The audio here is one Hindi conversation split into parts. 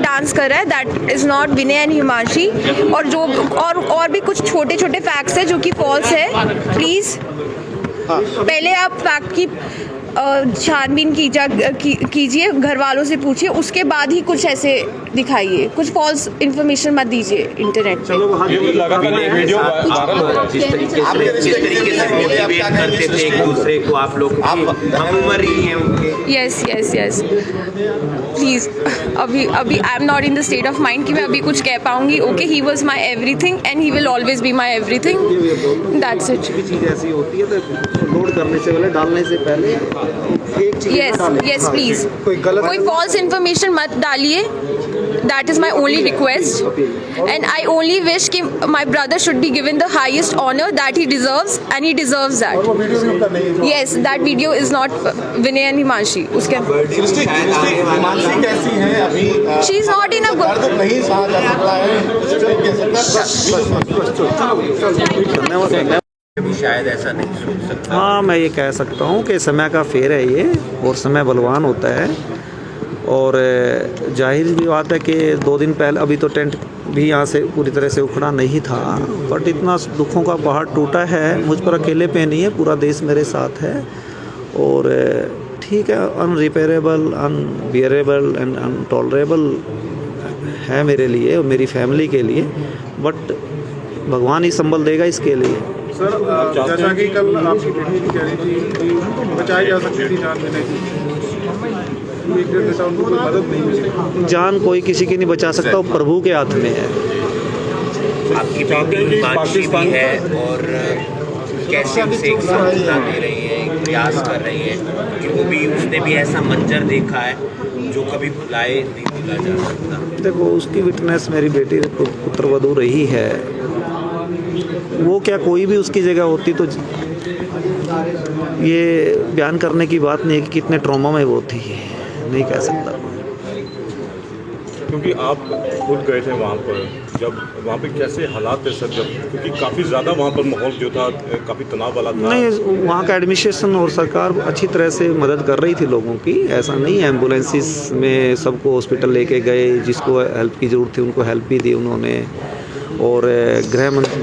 डांस कर रहा है, that is not Vinay and Himanshi. और जो और भी कुछ छोटे छोटे फैक्ट्स हैं जो कि फॉल्स है। प्लीज़ पहले आप फैक्ट की छानबीन कीजिए, घर वालों से पूछिए, उसके बाद ही कुछ ऐसे दिखाइए, कुछ फॉल्स इन्फॉर्मेशन मत दीजिए इंटरनेट पे। जिस तरीके से मोटिवेट करते थे एक दूसरे को, आप लोग हम उम्र ही हैं उनके। यस प्लीज़, अभी I am not in the state of mind कि मैं अभी कुछ कह पाऊंगी। Okay, he was my everything and he will always be my everything, that's it. चीज़ ऐसी होती है तो लोड करने से पहले, डालने से पहले यस प्लीज, कोई फॉल्स इन्फॉर्मेशन मत डालिए, that is my only request. And I only wish कि my brother should be given the highest honour that he deserves, and he deserves that. Yes, that video is not Vinay and Himanshi. उसके हिमांशी कैसी है अभी? She is not in a good, नहीं सहा जा सकता है। अभी शायद ऐसा नहीं सोच सकता। हाँ, मैं ये कह सकता हूँ कि समय का फेर है ये, और समय बलवान होता है। और जाहिर भी बात है कि 2 दिन पहले, अभी तो टेंट भी यहाँ से पूरी तरह से उखड़ा नहीं था, बट इतना दुखों का पहाड़ टूटा है, मुझ पर अकेले पे नहीं है, पूरा देश मेरे साथ है। और ठीक है, अनरिपेयरेबल, अनबियरेबल एंड अनटॉलरेबल है मेरे लिए और मेरी फैमिली के लिए, बट भगवान ही संभल देगा इसके लिए। सर, जैसा कि कल आपकी बेटी कह रही थी कि बचाई जा सकती थी जान देने की, एक डेढ़ घंटा उनको कोई मदद नहीं मिली। जान कोई किसी की नहीं बचा सकता, वो प्रभु के हाथ में है। आपकी बेटी हिमांशी भी है, और कैसे उसे एक सांत्वना दे रही है, एक प्रयास कर रही है कि वो भी, उसने भी ऐसा मंजर देखा है जो कभी भुलाए नहीं भूला जा सकता। देखो, उसकी विटनेस मेरी बेटी पुत्रवधू रही है। वो क्या कोई भी उसकी जगह होती तो ये बयान करने की बात नहीं है कि कितने ट्रॉमा में वो थी, नहीं कह सकता। क्योंकि आप खुद गए थे वहाँ पर, जब वहाँ पे कैसे हालात थे सर, जब क्योंकि काफ़ी ज़्यादा वहाँ पर माहौल जो था काफ़ी तनाव वाला था। नहीं, वहाँ का एडमिनिस्ट्रेशन और सरकार अच्छी तरह से मदद कर रही थी लोगों की, ऐसा नहीं है। एम्बुलेंसेस में सबको हॉस्पिटल लेके गए, जिसको हेल्प की ज़रूरत थी उनको हेल्प भी दी उन्होंने। और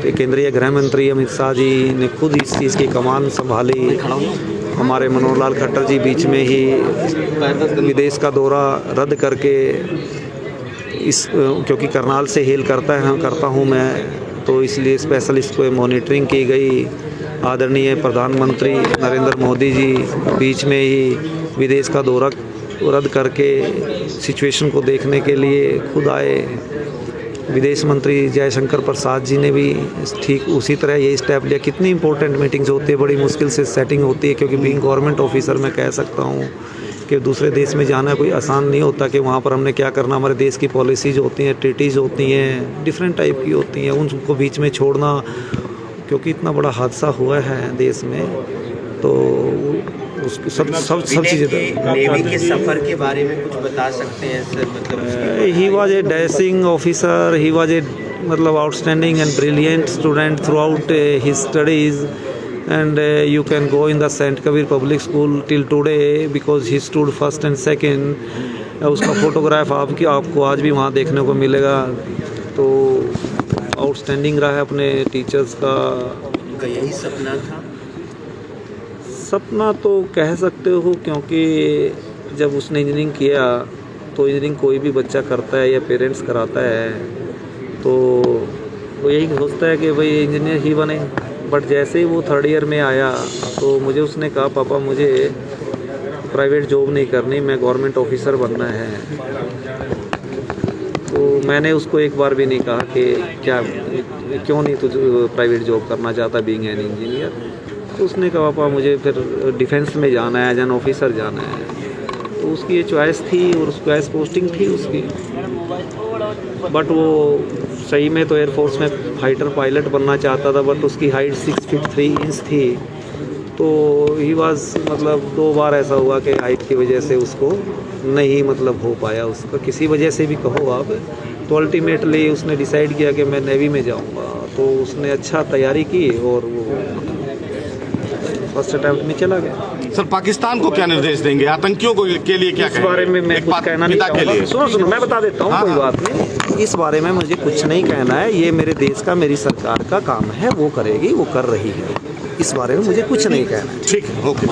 केंद्रीय गृह मंत्री अमित शाह जी ने खुद इस चीज़ की कमान संभाली। हमारे मनोहर लाल खट्टर जी बीच में ही विदेश का दौरा रद्द करके क्योंकि करनाल से हेल करता हूँ मैं, तो इसलिए स्पेशल इसको मॉनिटरिंग की गई। आदरणीय प्रधानमंत्री नरेंद्र मोदी जी बीच में ही विदेश का दौरा रद्द करके सिचुएशन को देखने के लिए खुद आए। विदेश मंत्री जयशंकर प्रसाद जी ने भी ठीक उसी तरह ये स्टेप लिया। कितनी इंपॉर्टेंट मीटिंग्स होती है, बड़ी मुश्किल से सेटिंग होती है, क्योंकि बीइंग गवर्नमेंट ऑफिसर मैं कह सकता हूँ कि दूसरे देश में जाना कोई आसान नहीं होता, कि वहाँ पर हमने क्या करना। हमारे देश की पॉलिसीज़ होती हैं, ट्रीटीज़ होती हैं, डिफरेंट टाइप की होती हैं, उनको बीच में छोड़ना, क्योंकि इतना बड़ा हादसा हुआ है देश में, तो उसकी सब चीज़ें। नेवी के सफ़र के बारे में कुछ बता सकते हैं सर? मतलब he was a dashing officer, he was a मतलब outstanding and brilliant student throughout his studies, and you can go in the Saint Kabir Public School till today because he stood first and second. उसका फोटोग्राफ आपको आज भी वहाँ देखने को मिलेगा। तो आउटस्टैंडिंग रहा है अपने टीचर्स का। यही सपना था? सपना तो कह सकते हो, क्योंकि जब उसने इंजीनियरिंग किया तो इंजीनियरिंग कोई भी बच्चा करता है या पेरेंट्स कराता है, तो वो यही सोचता है कि भाई इंजीनियर ही बने। बट जैसे ही वो 3rd ईयर में आया तो मुझे उसने कहा, पापा मुझे प्राइवेट जॉब नहीं करनी, मैं गवर्नमेंट ऑफिसर बनना है। तो मैंने उसको एक बार भी नहीं कहा कि क्यों नहीं तुझे प्राइवेट जॉब करना चाहता बीइंग एन इंजीनियर। तो उसने कहा, पापा मुझे फिर डिफेंस में जाना है, एज एन ऑफिसर जाना है। तो उसकी ये चॉइस थी और उस चॉइस पोस्टिंग थी उसकी। बट वो सही में तो एयरफोर्स में फाइटर पायलट बनना चाहता था, बट उसकी हाइट 6 फीट 3 इंच थी। तो ही वाज मतलब 2 बार ऐसा हुआ कि हाइट की वजह से उसको नहीं मतलब हो पाया, उसका किसी वजह से भी कहो आप। तो अल्टीमेटली उसने डिसाइड किया कि मैं नेवी में जाऊंगा। तो उसने अच्छा तैयारी की और वो फर्स्ट अटैम्प्ट में चला गया। सर पाकिस्तान को क्या निर्देश देंगे, आतंकियों को के लिए क्या इस बारे में मैं कुछ कहना नहीं पिता के लिए? चाहूँगा। सुनो मैं बता देता हूँ, हाँ, कोई हाँ। बात नहीं, इस बारे में मुझे कुछ नहीं कहना है। ये मेरे देश का, मेरी सरकार का काम है, वो करेगी, वो कर रही है। इस बारे में मुझे कुछ नहीं कहना है। ठीक है, ओके।